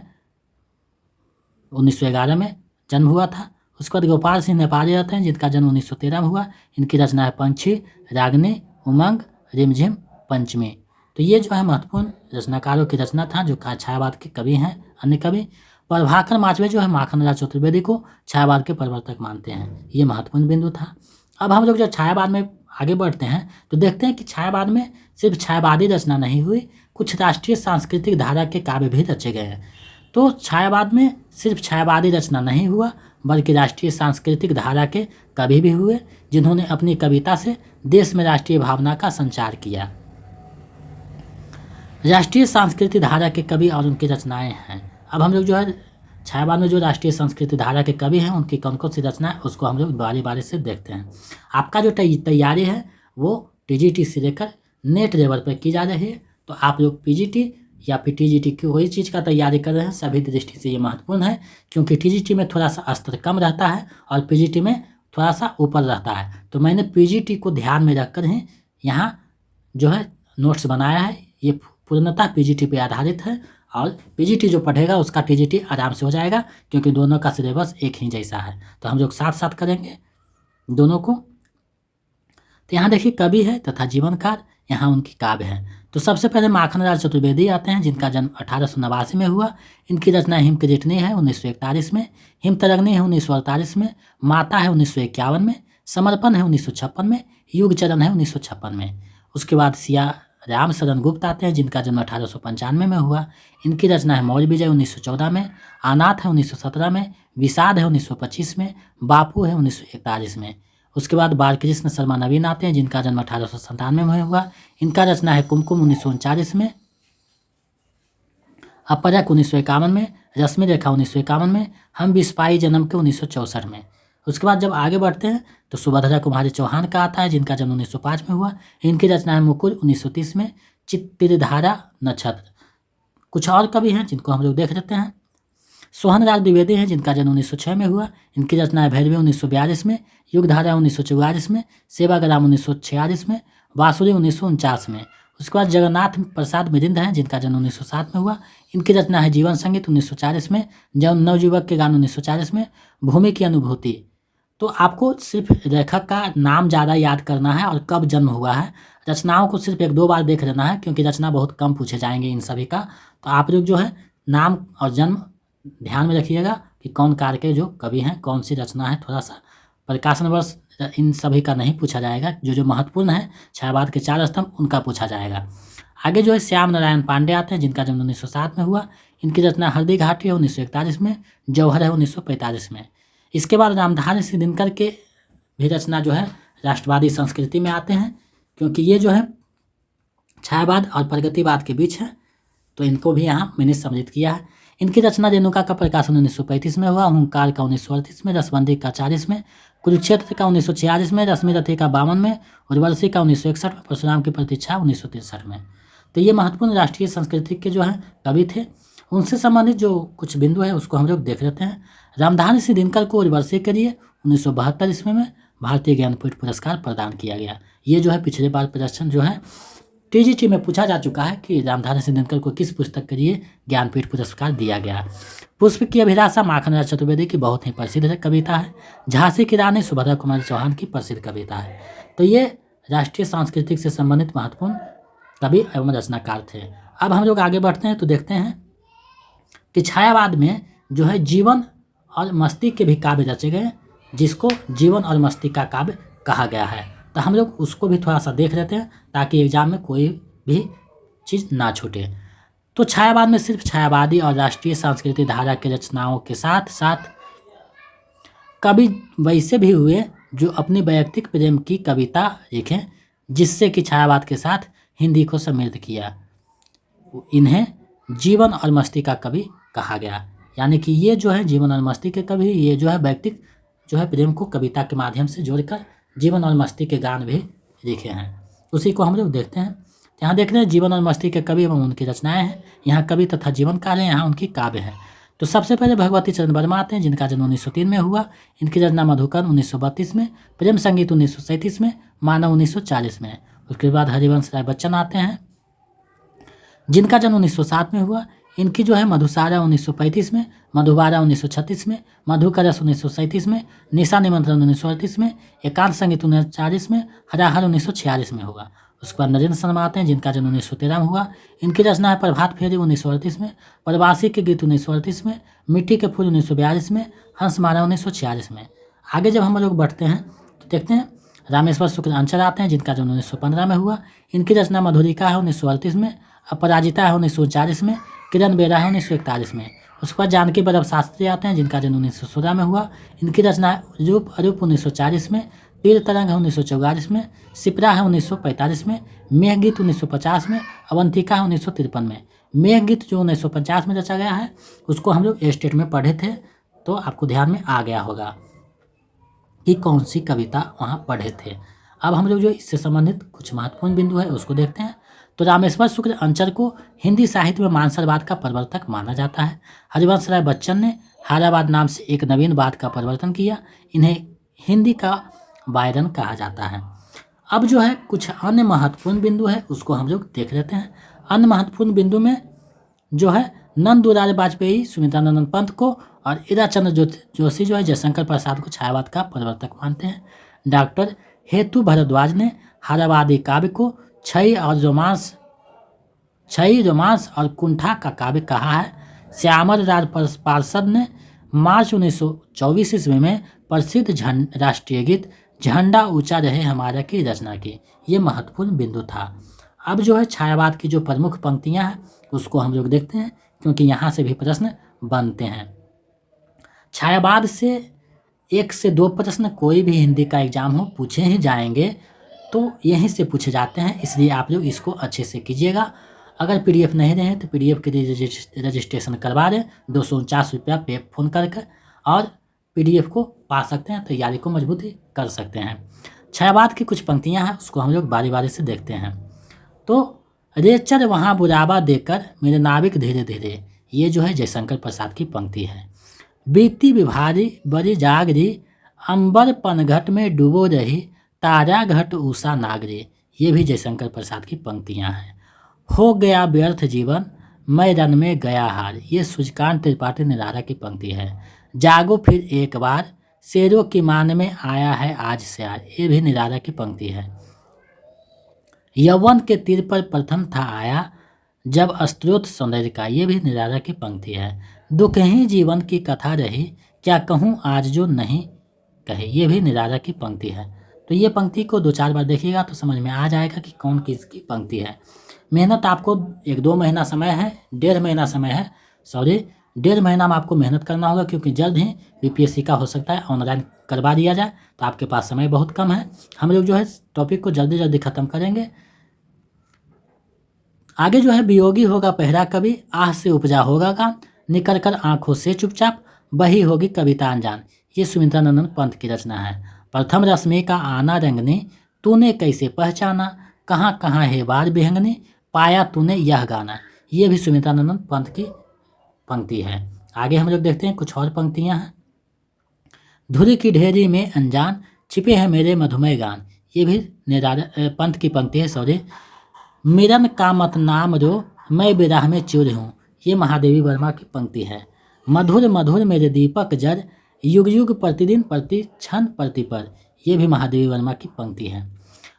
1911 में जन्म हुआ था। उसके बाद गोपाल सिंह नेपाली आते हैं, जिनका जन्म 1913 में हुआ। इनकी रचना है पंछी, रागनी, उमंग, रिमझिम, पंचमी। तो ये जो है महत्वपूर्ण रचनाकारों की रचना था, जो छायावाद के कवि हैं। अन्य कवि प्रभाकर माचवे जो है माखनलाल चतुर्वेदी को छायावाद के प्रवर्तक मानते हैं। ये महत्वपूर्ण बिंदु था। अब हम लोग जब छायावाद में आगे बढ़ते हैं तो देखते हैं कि छायावाद में सिर्फ छायावादी रचना नहीं हुई, कुछ राष्ट्रीय सांस्कृतिक धारा के काव्य भी रचे गए हैं। तो छायावाद में सिर्फ छायावादी रचना नहीं हुआ, बल्कि राष्ट्रीय सांस्कृतिक धारा के कवि भी हुए, जिन्होंने अपनी कविता से देश में राष्ट्रीय भावना का संचार किया। राष्ट्रीय सांस्कृतिक धारा के कवि और उनकी रचनाएं हैं। अब हम लोग जो है छायावाद में जो राष्ट्रीय संस्कृति धारा के कवि हैं, उनकी कौन कौन सी रचना है उसको हम लोग बारी बारी से देखते हैं। आपका जो तैयारी है वो टीजीटी से लेकर नेट लेवल पर की जा रही है। तो आप लोग पीजीटी या फिर टीजीटी की कोई चीज़ का तैयारी कर रहे हैं, सभी दृष्टि से ये महत्वपूर्ण है, क्योंकि टीजीटी में थोड़ा सा स्तर कम रहता है और पीजीटी में थोड़ा सा ऊपर रहता है। तो मैंने पीजीटी को ध्यान में रखकर ही यहाँ जो है नोट्स बनाया है। ये पूर्णतः पीजीटी पे आधारित है और पीजीटी जो पढ़ेगा उसका टीजीटी आराम से हो जाएगा, क्योंकि दोनों का सिलेबस एक ही जैसा है। तो हम लोग साथ साथ करेंगे दोनों को। तो यहाँ देखिए कवि है तथा जीवनकार, यहाँ उनकी काव्य है। तो सबसे पहले माखनलाल चतुर्वेदी आते हैं, जिनका जन्म 1889 में हुआ। इनकी रचना हिमकिरीटनी है 1941 में, हिमतरंगिणी है 1948 में, माता है 1951 में, समर्पण है 1956 में, युग चरण है 1956 में। उसके बाद सिया राम शरण गुप्त आते हैं, जिनका जन्म 1895 में हुआ। इनकी रचना है मौर्य विजय 1914 में, अनाथ है 1917 में, विषाद है 1925 में, बापू है 1941 में। उसके बाद बालकृष्ण शर्मा नवीन आते हैं, जिनका जन्म 1897 में हुआ। इनका रचना है कुमकुम 1939 में, अपरक 1951 में, रश्मि रेखा 1951 में, हम बिस्पाई जन्म के 1964 में। उसके बाद जब आगे बढ़ते हैं तो सुभद्रा कुमारी चौहान का आता है, जिनका जन्म 1905 में हुआ। इनकी रचना है मुकुल 1930 में, चित्तिरधारा, नक्षत्र। कुछ और कवि हैं जिनको हम लोग देख लेते हैं। सोहन राज द्विवेदी हैं, जिनका जन्म 1906 में हुआ। इनकी रचना है भैरवी 1942 में, युगधारा 1944 में, सेवाग्राम 1946 में, बांसुरी 1949 में। उसके बाद जगन्नाथ प्रसाद मिलिंद हैं, जिनका जन्म 1907 में हुआ। इनकी रचना है जीवन संगीत 1940 में, नवयुवक के गान 1940 में, भूमि की अनुभूति। तो आपको सिर्फ लेखक का नाम ज़्यादा याद करना है और कब जन्म हुआ है। रचनाओं को सिर्फ 1-2 बार देख लेना है, क्योंकि रचना बहुत कम पूछे जाएंगे इन सभी का। तो आप लोग जो है नाम और जन्म ध्यान में रखिएगा कि कौन कार के जो कवि हैं, कौन सी रचना है। थोड़ा सा प्रकाशन वर्ष इन सभी का नहीं पूछा जाएगा, जो महत्वपूर्ण है छायावाद के 4 स्तंभ उनका पूछा जाएगा। आगे जो है श्याम नारायण पांडे आते हैं, जिनका जन्म 1907 में हुआ। इनकी रचना हल्दी घाटी है 1941 में, जौहर है 1945 में। इसके बाद रामधारी सिंह दिनकर के भी रचना जो है राष्ट्रवादी संस्कृति में आते हैं, क्योंकि ये जो है छायावाद और प्रगतिवाद के बीच है, तो इनको भी यहाँ मैंने सम्मिलित किया है। इनकी रचना रेणुका का प्रकाशन 1935 में हुआ, हुंकार का 1938 में, रसबंदी का 40 में, कुरुक्षेत्र का 1946 में, रश्मि रथी का 52 में, उर्वशी का 1961 में, परशुराम की प्रतीक्षा 1963 में। तो ये महत्वपूर्ण राष्ट्रीय संस्कृति के जो हैं कवि थे। उनसे संबंधित जो कुछ बिंदु है उसको हम लोग देख लेते हैं। रामधारी सिंह दिनकर को उर्वशी के लिए 1972 ईस्वी में भारतीय ज्ञानपीठ पुरस्कार प्रदान किया गया। ये जो है पिछले बार प्रश्न जो है टीजीटी में पूछा जा चुका है कि रामधारी सिंह दिनकर को किस पुस्तक के लिए ज्ञानपीठ पुरस्कार दिया गया। पुष्प की अभिलाषा माखनलाल चतुर्वेदी की बहुत ही प्रसिद्ध कविता है। झांसी की रानी सुभद्रा कुमारी चौहान की प्रसिद्ध कविता है। तो ये राष्ट्रीय सांस्कृतिक से संबंधित महत्वपूर्ण कवि एवं रचनाकार थे। अब हम लोग आगे बढ़ते हैं तो देखते हैं कि छायावाद में जो है जीवन और मस्ती के भी काव्य रचे गए, जिसको जीवन और मस्ती का काव्य कहा गया है। तो हम लोग उसको भी थोड़ा सा देख लेते हैं, ताकि एग्जाम में कोई भी चीज़ ना छूटे। तो छायावाद में सिर्फ छायावादी और राष्ट्रीय सांस्कृतिक धारा के रचनाओं के साथ साथ कवि वैसे भी हुए जो अपनी वैयक्तिक प्रेम की कविता लिखें, जिससे कि छायावाद के साथ हिंदी को समृद्ध किया। इन्हें जीवन और मस्ती का कवि कहा गया। यानी कि ये जो है जीवन और मस्ती के कवि, ये जो है व्यक्ति जो है प्रेम को कविता के माध्यम से जोड़कर जीवन और मस्ती के गान भी लिखे हैं। उसी को हम लोग देखते हैं। यहाँ देख रहे हैं जीवन और मस्ती के कवि एवं उनकी रचनाएं हैं। यहाँ कवि तथा जीवनकार हैं, यहाँ उनकी काव्य है। तो सबसे पहले भगवती चरण वर्मा आते हैं, जिनका जन्म 1903 में हुआ। इनकी रचना मधुकर 1932 में, प्रेम संगीत 1937 में, मानव 1940 में। उसके बाद हरिवंश राय बच्चन आते हैं, जिनका जन्म 1907 में हुआ। इनकी जो है मधुसारा 1935 में, मधुबारा 1936 में, मधुकरस 1937 में, निशा निमंत्रण 1938 में, एकांत संगीत 1940 में, हराहर 1946 में होगा। उसके बाद नरेंद्र शर्मा आते हैं, जिनका जन्म 1913 में हुआ। इनकी रचना है प्रभात फेरी 1938 में, प्रवासी के गीत 1938 में, मिट्टी के फूल 1942 में, हंसमाला 1946 में। आगे जब हम लोग बढ़ते हैं तो देखते हैं रामेश्वर शुक्ल अंचल आते हैं, जिनका जन्म 1915 में हुआ। इनकी रचना मधुरिका है 1938 में, अपराजिता है 1940 में, किरण बेरा है 1941 में। उसके बाद जानकी बल्लभ शास्त्री आते हैं, जिनका जन्म 1916 में हुआ। इनकी रचना है रूप अरूप 1940 में, तीर तरंग है 1944 में, सिपरा है 1945 में, मेघगीत 1950 में, अवंतिका है 1953 में। मेघगीत जो 1950 में रचा गया है उसको हम लोग स्टेट में पढ़े थे, तो आपको ध्यान में आ गया होगा कि कौन सी कविता वहाँ पढ़े थे। अब हम लोग जो इससे संबंधित कुछ महत्वपूर्ण बिंदु है उसको देखते हैं। तो रामेश्वर शुक्ल अंचल को हिंदी साहित्य में मानसरवाद का प्रवर्तक माना जाता है। हरिवंश राय बच्चन ने हारावाद नाम से एक नवीन वाद का प्रवर्तन किया। इन्हें हिंदी का बायरन कहा जाता है। अब जो है कुछ अन्य महत्वपूर्ण बिंदु है उसको हम लोग देख लेते हैं। अन्य महत्वपूर्ण बिंदु में जो है नंद दुलारे वाजपेयी सुमित्रानंद पंत को और ईरा चंद्र जोशी जो है जयशंकर प्रसाद को छायावाद का प्रवर्तक मानते हैं। डॉक्टर हेतु भारद्वाज ने हारावादी काव्य को छई रोमांस और कुंठा का काव्य कहा है। श्यामल राज पार्षद ने मार्च 1924 ईस्वी में प्रसिद्ध राष्ट्रीय गीत झंडा ऊंचा रहे हमारा की रचना की। ये महत्वपूर्ण बिंदु था। अब जो है छायावाद की जो प्रमुख पंक्तियां हैं उसको हम लोग देखते हैं, क्योंकि यहाँ से भी प्रश्न बनते हैं। छायावाद से 1 से 2 प्रश्न कोई भी हिंदी का एग्जाम हो पूछे ही जाएंगे, तो यहीं से पूछे जाते हैं, इसलिए आप लोग इसको अच्छे से कीजिएगा। अगर पीडीएफ नहीं रहे तो पीडीएफ के लिए रजिस्ट्रेशन करवा दें 249 रुपया पे फ़ोन करके, और पीडीएफ को पा सकते हैं, तैयारी को मजबूती कर सकते हैं। छायावाद की कुछ पंक्तियां हैं उसको हम लोग बारी बारी से देखते हैं। तो रेचर वहाँ बुलावा देकर मेरे नाविक धीरे धीरे, ये जो है जयशंकर प्रसाद की पंक्ति है। बीती बिभारी बड़ी जागरी अंबर पनघट में डूबो रही तारा घट उषा नागरी, ये भी जयशंकर प्रसाद की पंक्तियां हैं। हो गया व्यर्थ जीवन मैं रन में गया हार, ये सूर्यकांत त्रिपाठी निराला की पंक्ति है। जागो फिर एक बार शेरों की मान में आया है आज से आज, ये भी निराला की पंक्ति है। यौवन के तीर पर प्रथम था आया जब स्त्रोत सौंदर्य का, ये भी निराला की पंक्ति है। दुख ही जीवन की कथा रही क्या कहूँ आज जो नहीं कहे, ये भी निराला की पंक्ति है। तो ये पंक्ति को 2-4 बार देखिएगा तो समझ में आ जाएगा कि कौन किसकी पंक्ति है। मेहनत आपको 1-2 महीना समय है, 1.5 महीना समय है, 1.5 महीना में आपको मेहनत करना होगा, क्योंकि जल्द ही बीपीएससी का हो सकता है ऑनलाइन करवा दिया जाए, तो आपके पास समय बहुत कम है। हम लोग जो है टॉपिक को जल्दी ख़त्म करेंगे। आगे जो है वियोगी होगा पहरा कवि, आह से उपजा होगा गान, निकल कर आँखों से चुपचाप बही होगी कविता अनजान, ये सुमित्रानंद पंत की रचना है। प्रथम रश्मि का आना रंगने तूने कैसे पहचाना, कहाँ कहाँ है बार बिहंगने पाया तूने यह गाना, ये भी सुमित्रानंद पंत की पंक्ति है। आगे हम लोग देखते हैं कुछ और पंक्तियां हैं। धुरी की ढेरी में अनजान छिपे हैं मेरे मधुमय गान, ये भी पंत की पंक्ति है। मिरन का मत नाम रो मैं विराह में चूर हूँ, ये महादेवी वर्मा की पंक्ति है। मधुर मधुर मेरे दीपक जर युग युग प्रतिदिन प्रति क्षण प्रति पर, ये भी महादेवी वर्मा की पंक्ति है।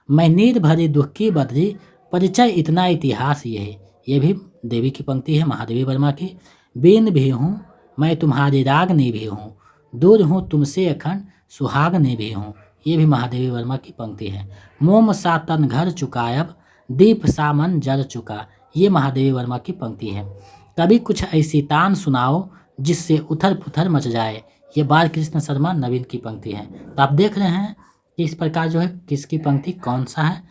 मैं नीर भरी दुख की बदरी परिचय इतना इतिहास ये भी देवी की पंक्ति है महादेवी वर्मा की। बीन भी हूँ मैं तुम्हारी रागनी भी हूँ, दूर हूँ तुमसे अखंड सुहागनी भी हूँ, ये भी महादेवी वर्मा की पंक्ति है। मोम सा तन घर चुका अब दीप सामन जल चुका, ये महादेवी वर्मा की पंक्ति है। कभी कुछ ऐसी तान सुनाओ जिससे उथल पुथल मच जाए, ये बाल कृष्ण शर्मा नवीन की पंक्ति है। तो आप देख रहे हैं कि इस प्रकार जो है किसकी पंक्ति कौन सा है।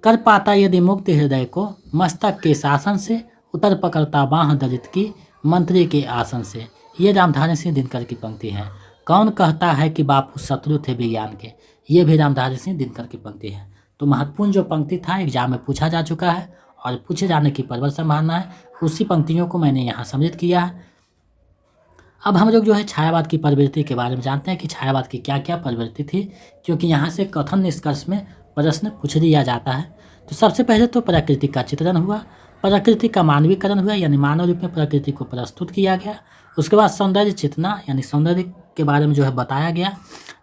कर पाता यदि मुक्त हृदय को मस्तक के शासन से, उतर पकड़ता बाह दलित की मंत्री के आसन से, ये रामधारी सिंह दिनकर की पंक्ति है। कौन कहता है कि बापू शत्रु थे विज्ञान के, ये भी रामधारी सिंह दिनकर की पंक्ति है। तो महत्वपूर्ण जो पंक्ति था एग्जाम में पूछा जा चुका है और पूछे जाने की प्रबल संभावना है, उसी पंक्तियों को मैंने यहाँ सम्मिलित किया है। अब हम लोग जो है छायावाद की प्रवृत्ति के बारे में जानते हैं कि छायावाद की क्या क्या प्रवृत्ति थी, क्योंकि यहाँ से कथन निष्कर्ष में प्रश्न पूछ लिया जाता है। तो सबसे पहले तो प्रकृति का चित्रण हुआ, प्रकृति का मानवीकरण हुआ, यानी मानव रूप में प्रकृति को प्रस्तुत किया गया। उसके बाद सौंदर्य चेतना यानी सौंदर्य के बारे में जो है बताया गया।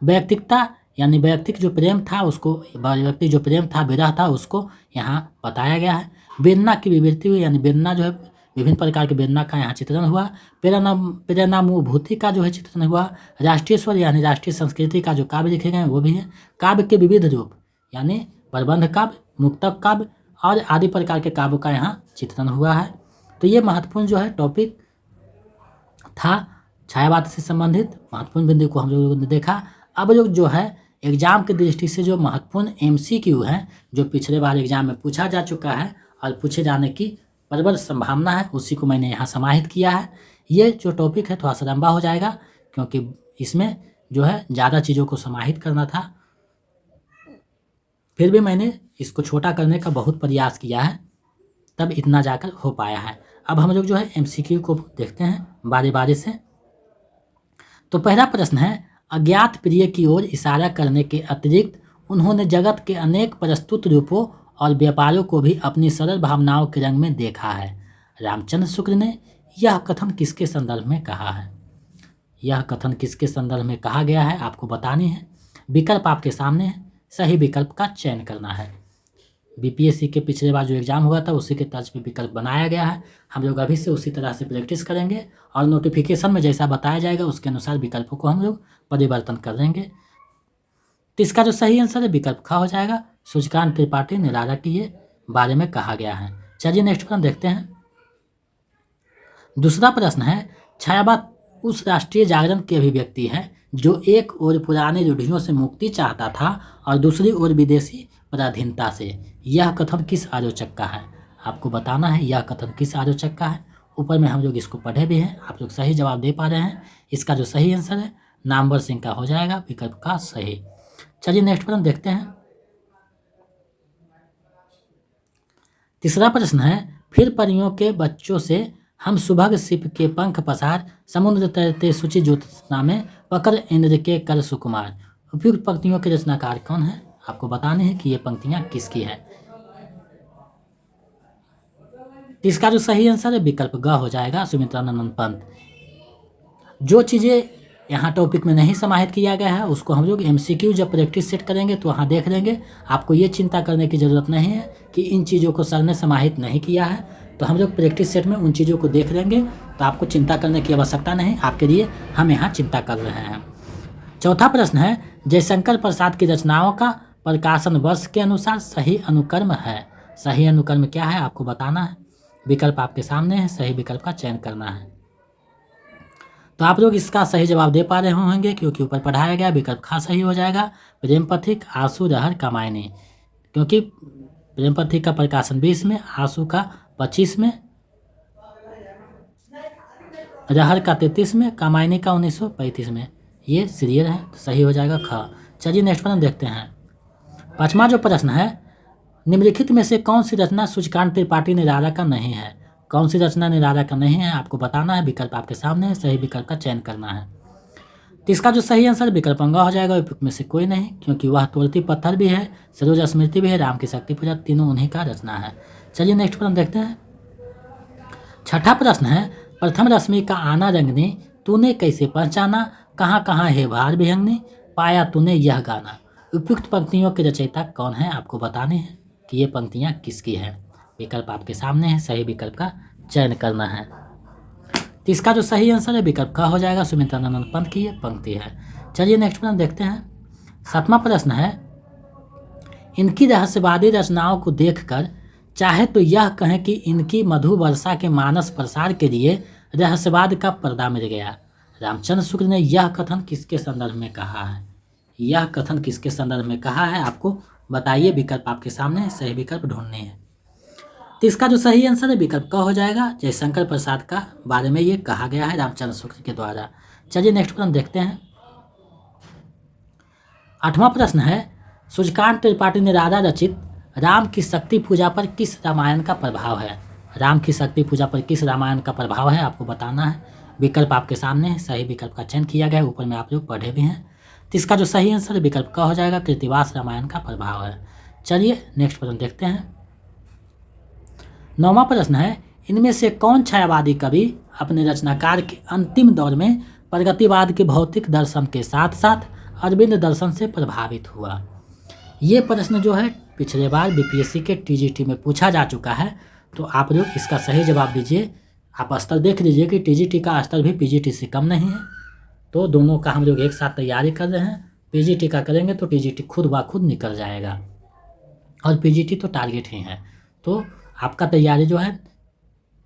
व्यक्तिकता यानी व्यक्तिक जो प्रेम था उसको, व्यक्ति जो प्रेम था विरह था उसको यहाँ बताया गया है। वेदना की विवृत्ति हुई, यानी वेदना जो है विभिन्न प्रकार के वेदना का यहाँ चित्रण हुआ। प्रेरणानुभूति का जो है चित्रण हुआ। राष्ट्रीय स्वर यानी राष्ट्रीय संस्कृति का जो काव्य लिखे गए वो भी है। काव्य के विविध रूप यानी प्रबंध काव्य, मुक्तक काव्य और आदि प्रकार के काव्य का यहाँ चित्रण हुआ है। तो ये महत्वपूर्ण जो है टॉपिक था छायावाद से संबंधित महत्वपूर्ण बिंदु को हम लोगों ने देखा। अब लोग जो है एग्जाम की दृष्टि से जो महत्वपूर्ण MCQ है जो पिछले बार एग्जाम में पूछा जा चुका है और पूछे जाने की प्रबल संभावना है, उसी को मैंने यहाँ समाहित किया है। ये जो टॉपिक है थोड़ा सा लंबा हो जाएगा क्योंकि इसमें जो है ज़्यादा चीज़ों को समाहित करना था, फिर भी मैंने इसको छोटा करने का बहुत प्रयास किया है, तब इतना जाकर हो पाया है। अब हम लोग जो है MCQ को देखते हैं बारी बारी से। तो पहला प्रश्न है, अज्ञात प्रिय की ओर इशारा करने के अतिरिक्त उन्होंने जगत के अनेक प्रस्तुत रूपों और व्यापारों को भी अपनी सरल भावनाओं के रंग में देखा है। रामचंद्र शुक्ल ने यह कथन किसके संदर्भ में कहा है? यह कथन किसके संदर्भ में कहा गया है आपको बतानी है। विकल्प आपके सामने है, सही विकल्प का चयन करना है। BPSC के पिछले बार जो एग्जाम हुआ था उसी के तर्ज पे विकल्प बनाया गया है। हम लोग अभी से उसी तरह से प्रैक्टिस करेंगे और नोटिफिकेशन में जैसा बताया जाएगा उसके अनुसार विकल्पों को हम लोग परिवर्तन कर देंगे। तो इसका जो सही आंसर है विकल्प ख हो जाएगा। सूर्यकांत त्रिपाठी निराला के ये बारे में कहा गया है। चलिए नेक्स्ट प्रश्न देखते हैं। दूसरा प्रश्न है, छायावाद उस राष्ट्रीय जागरण की अभिव्यक्ति है जो एक ओर पुराने रूढ़ियों से मुक्ति चाहता था और दूसरी ओर विदेशी पराधीनता से। यह कथन किस आलोचक का है? आपको बताना है यह कथन किस आलोचक का है। ऊपर में हम लोग इसको पढ़े भी हैं, आप लोग सही जवाब दे पा रहे हैं। इसका जो सही आंसर है नामवर सिंह का हो जाएगा, विकल्प का सही। चलिए नेक्स्ट प्रश्न देखते हैं। तीसरा प्रश्न है, फिर परियों के बच्चों से हम सुभग सिप के पंख पसार समुद्र तैरते सूचि ज्योत्सना में पकड़ इंद्र के कर सुकुमार। उपयुक्त पंक्तियों के रचनाकार कौन है? आपको बताने हैं कि ये पंक्तियां किसकी है। इसका जो सही आंसर है विकल्प ग हो जाएगा, सुमित्रानंद पंत। जो चीज़ें यहाँ टॉपिक में नहीं समाहित किया गया है उसको हम लोग MCQ जब प्रैक्टिस सेट करेंगे तो वहाँ देख लेंगे। आपको ये चिंता करने की ज़रूरत नहीं है कि इन चीज़ों को सर ने समाहित नहीं किया है, तो हम लोग प्रैक्टिस सेट में उन चीज़ों को देख लेंगे, तो आपको चिंता करने की आवश्यकता नहीं। आपके लिए हम यहाँ चिंता कर रहे हैं। चौथा प्रश्न है, जयशंकर प्रसाद की रचनाओं का प्रकाशन वर्ष के अनुसार सही अनुक्रम है। सही अनुक्रम क्या है आपको बताना है। विकल्प आपके सामने है, सही विकल्प का चयन करना है। तो आप लोग इसका सही जवाब दे पा रहे होंगे क्योंकि ऊपर पढ़ाया गया। विकल्प खा सही हो जाएगा। प्रेम पथिक, आंसू, रहर, कामायनी, क्योंकि प्रेम पथिक का प्रकाशन 20 में, आंसू का 25 में, रहर का 33 में, कामायनी का 1935 में। ये सीरियल है, तो सही हो जाएगा ख। चलिए नेक्स्ट प्रश्न देखते हैं। पांचवा जो प्रश्न है, निम्नलिखित में से कौन सी रचना सूर्यकांत त्रिपाठी निराला का नहीं है? कौन सी रचना निराला का नहीं है आपको बताना है। विकल्प आपके सामने है, सही विकल्प का चयन करना है। तो इसका जो सही आंसर विकल्प अंगा हो जाएगा। उपयुक्त में से कोई नहीं, क्योंकि वह तोड़ती पत्थर भी है, सरोज स्मृति भी है, राम की शक्ति पूजा, तीनों उन्हीं का रचना है। चलिए नेक्स्ट प्रश्न देखते हैं। छठा प्रश्न है, प्रथम रश्मि का आना रंगनी तूने कैसे पहचाना, कहाँ कहाँ है भार विहंगनी, पाया तूने यह गाना। उपयुक्त पंक्तियों के रचयिता कौन है आपको बताने हैं कि ये पंक्तियाँ किसकी हैं। विकल्प आपके सामने है, सही विकल्प का चयन करना है। तो इसका जो सही आंसर है विकल्प का हो जाएगा, सुमित्रानंद पंत की ये पंक्ति है। चलिए नेक्स्ट प्रश्न देखते हैं। सातवां प्रश्न है, इनकी रहस्यवादी रचनाओं को देखकर चाहे तो यह कहें कि इनकी मधु वर्षा के मानस प्रसार के लिए रहस्यवाद का पर्दा मिल गया। रामचंद्र शुक्ल ने यह कथन किसके संदर्भ में कहा है? यह कथन किसके संदर्भ में कहा है आपको बताइए। विकल्प आपके सामने है, सही विकल्प ढूंढने हैं। तो इसका जो सही आंसर है विकल्प क हो जाएगा। जयशंकर प्रसाद का बारे में ये कहा गया है रामचंद्र शुक्ल के द्वारा। चलिए नेक्स्ट प्रश्न देखते हैं। 8वां प्रश्न है, सूर्यकांत त्रिपाठी ने राधा रचित राम की शक्ति पूजा पर किस रामायण का प्रभाव है? राम की शक्ति पूजा पर किस रामायण का प्रभाव है आपको बताना है। विकल्प आपके सामने है, सही विकल्प का चयन किया गया है, ऊपर में आप लोग पढ़े भी हैं। तो इसका जो सही आंसर है विकल्प का हो जाएगा, कृतिवास रामायण का प्रभाव है। चलिए नेक्स्ट प्रश्न देखते हैं। 9वां प्रश्न है, इनमें से कौन छायावादी कवि अपने रचनाकार के अंतिम दौर में प्रगतिवाद के भौतिक दर्शन के साथ साथ अरविंद दर्शन से प्रभावित हुआ? ये प्रश्न जो है पिछले बार बीपीएससी के टीजीटी में पूछा जा चुका है, तो आप लोग इसका सही जवाब दीजिए। आप स्तर देख लीजिए कि टीजीटी का स्तर भी पीजीटी से कम नहीं है, तो दोनों का हम लोग एक साथ तैयारी कर रहे हैं। पीजीटी का करेंगे तो टीजीटी खुद ब खुद निकल जाएगा, और पीजीटी तो टारगेट ही है। तो आपका तैयारी जो है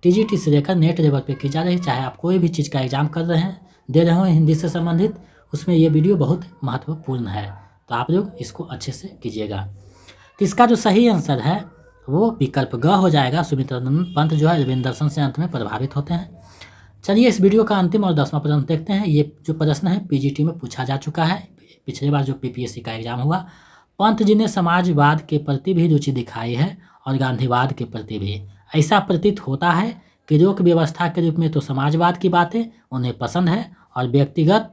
टीजीटी से लेकर नेट लेवल पे की जा रही है। चाहे आप कोई भी चीज़ का एग्जाम कर रहे हैं, दे रहे हो हिंदी से संबंधित, उसमें ये वीडियो बहुत महत्वपूर्ण है, तो आप लोग इसको अच्छे से कीजिएगा। तो इसका जो सही आंसर है वो विकल्प ग हो जाएगा। सुमित्रानंद पंत जो है अरविंद दर्शन से अंत में प्रभावित होते हैं। चलिए इस वीडियो का अंतिम और 10वां प्रश्न देखते हैं। ये जो प्रश्न है पीजीटी में पूछा जा चुका है, पिछले बार जो पीपीएससी का एग्जाम हुआ। पंत जी ने समाजवाद के प्रति भी रुचि दिखाई है और गांधीवाद के प्रति भी। ऐसा प्रतीत होता है कि लोक व्यवस्था के रूप में तो समाजवाद की बातें उन्हें पसंद है, और व्यक्तिगत,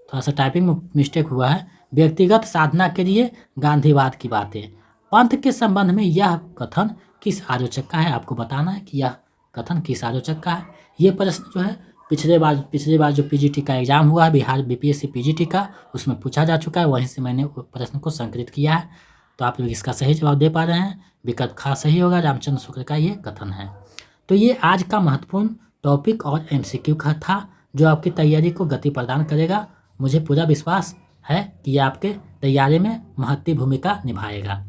थोड़ा सा टाइपिंग में मिस्टेक हुआ है, व्यक्तिगत साधना के लिए गांधीवाद की बातें। पंत के संबंध में यह कथन किस आलोचक का है आपको बताना है कि यह कथन किस आलोचक का है। ये प्रश्न जो है पिछले बार जो पीजीटी का एग्जाम हुआ है, बिहार बीपीएससी पीजीटी का, उसमें पूछा जा चुका है, वहीं से मैंने प्रश्न को संकलित किया है। तो आप लोग इसका सही जवाब दे पा रहे हैं, विकल्प खा सही होगा, रामचंद्र शुक्ल का ये कथन है। तो ये आज का महत्वपूर्ण टॉपिक और एमसीक्यू का था, जो आपकी तैयारी को गति प्रदान करेगा। मुझे पूरा विश्वास है कि ये आपके तैयारी में महत्वपूर्ण भूमिका निभाएगा।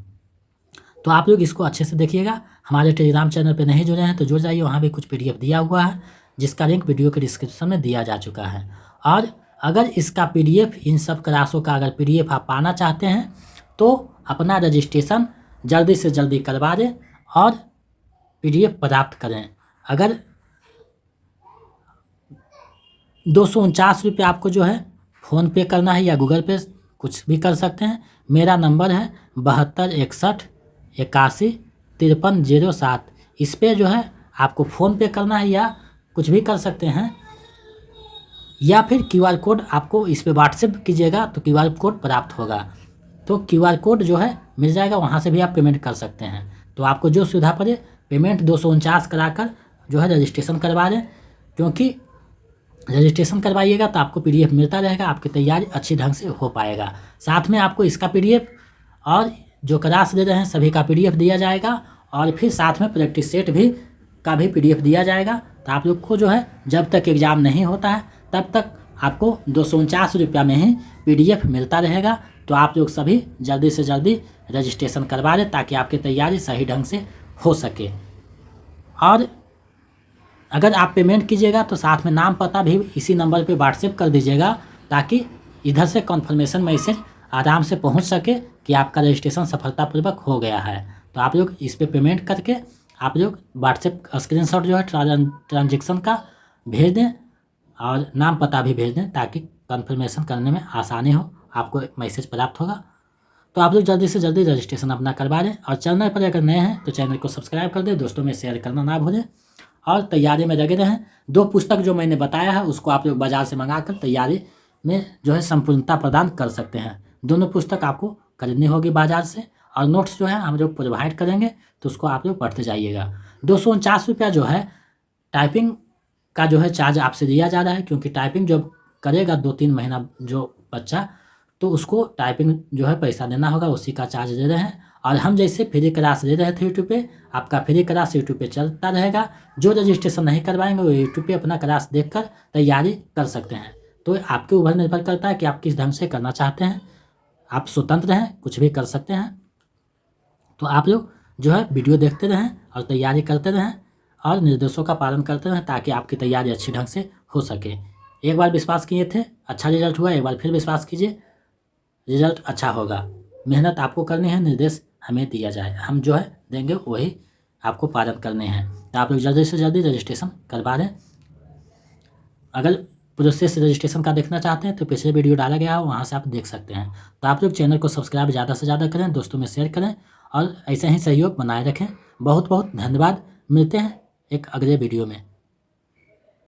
तो आप लोग इसको अच्छे से देखिएगा। हमारे टेलीग्राम चैनल पे नहीं जुड़े हैं तो जुड़ जाइए, वहाँ भी कुछ पीडीएफ दिया हुआ है, जिसका लिंक वीडियो के डिस्क्रिप्शन में दिया जा चुका है। और अगर इसका पीडीएफ, इन सब क्लासों का अगर पीडीएफ आप पाना चाहते हैं तो अपना रजिस्ट्रेशन जल्दी से जल्दी करवा दें और पीडीएफ प्राप्त करें। अगर 249 रुपये आपको जो है फ़ोन पे करना है या गूगल पे, कुछ भी कर सकते हैं। मेरा नंबर है 72 61 81 53 07। इस पर जो है आपको फ़ोन पे करना है या कुछ भी कर सकते हैं, या फिर क्यूआर कोड आपको इस पे व्हाट्सएप कीजिएगा तो क्यूआर कोड प्राप्त होगा। तो क्यूआर कोड जो है मिल जाएगा, वहाँ से भी आप पेमेंट कर सकते हैं। तो आपको जो सुविधा पड़े पेमेंट 249 कराकर जो है रजिस्ट्रेशन करवा दें, क्योंकि रजिस्ट्रेशन करवाइएगा तो आपको पीडीएफ मिलता रहेगा, आपकी तैयारी अच्छी ढंग से हो पाएगा। साथ में आपको इसका पीडीएफ और जो क्लास दे रहे हैं सभी का पीडीएफ दिया जाएगा, और फिर साथ में प्रैक्टिस सेट भी का भी पीडीएफ दिया जाएगा। तो आप लोग को जो है जब तक एग्ज़ाम नहीं होता है तब तक आपको 249 रुपया में ही पीडीएफ मिलता रहेगा। तो आप लोग सभी जल्दी से जल्दी रजिस्ट्रेशन करवा दें ताकि आपकी तैयारी सही ढंग से हो सके। और अगर आप पेमेंट कीजिएगा तो साथ में नाम पता भी इसी नंबर पे व्हाट्सएप कर दीजिएगा, ताकि इधर से कन्फर्मेशन मैसेज आराम से पहुंच सके कि आपका रजिस्ट्रेशन सफलतापूर्वक हो गया है। तो आप लोग इस पे पेमेंट करके आप लोग व्हाट्सएप स्क्रीनशॉट जो है ट्रांजेक्शन का भेज दें और नाम पता भी भेज दें, ताकि कन्फर्मेशन करने में आसानी हो, आपको मैसेज प्राप्त होगा। तो आप लोग जल्दी से जल्दी रजिस्ट्रेशन अपना करवा दें, और चैनल पर अगर नए हैं तो चैनल को सब्सक्राइब कर दें, दोस्तों में शेयर करना ना भूलें, और तैयारी में लगे रहें। 2 पुस्तक जो मैंने बताया है उसको आप लोग बाज़ार से मंगा कर तैयारी में जो है संपूर्णता प्रदान कर सकते हैं। दोनों पुस्तक आपको खरीदनी होगी बाज़ार से, और नोट्स जो है हम लोग प्रोवाइड करेंगे, तो उसको आप लोग पढ़ते जाइएगा। 249 रुपया जो है टाइपिंग का जो है चार्ज आपसे लिया जा रहा है, क्योंकि टाइपिंग जब करेगा 2-3 महीना जो बच्चा, तो उसको टाइपिंग जो है पैसा देना होगा, उसी का चार्ज दे रहे हैं। और हम जैसे फ्री क्लास दे रहे थे यूट्यूब पे, आपका फ्री क्लास यूट्यूब पे चलता रहेगा। जो रजिस्ट्रेशन नहीं करवाएंगे वो यूट्यूब पे अपना क्लास देखकर तैयारी कर सकते हैं। तो आपके ऊपर निर्भर करता है कि आप किस ढंग से करना चाहते हैं। आप स्वतंत्र हैं, कुछ भी कर सकते हैं। तो आप लोग जो है वीडियो देखते रहें और तैयारी करते रहें और निर्देशों का पालन करते रहें, ताकि आपकी तैयारी अच्छी ढंग से हो सके। एक बार विश्वास किए थे, अच्छा रिजल्ट हुआ, एक बार फिर विश्वास कीजिए, रिजल्ट अच्छा होगा। मेहनत आपको करनी है, निर्देश हमें दिया जाए, हम जो है देंगे वही आपको पालन करने हैं। तो आप लोग जल्दी से जल्दी रजिस्ट्रेशन करवा लें। अगर प्रोसेस रजिस्ट्रेशन का देखना चाहते हैं तो पिछले वीडियो डाला गया है, वहाँ से आप देख सकते हैं। तो आप लोग चैनल को सब्सक्राइब ज़्यादा से ज़्यादा करें, दोस्तों में शेयर करें और ऐसे ही सहयोग बनाए रखें। बहुत बहुत धन्यवाद। मिलते हैं एक अगले वीडियो में।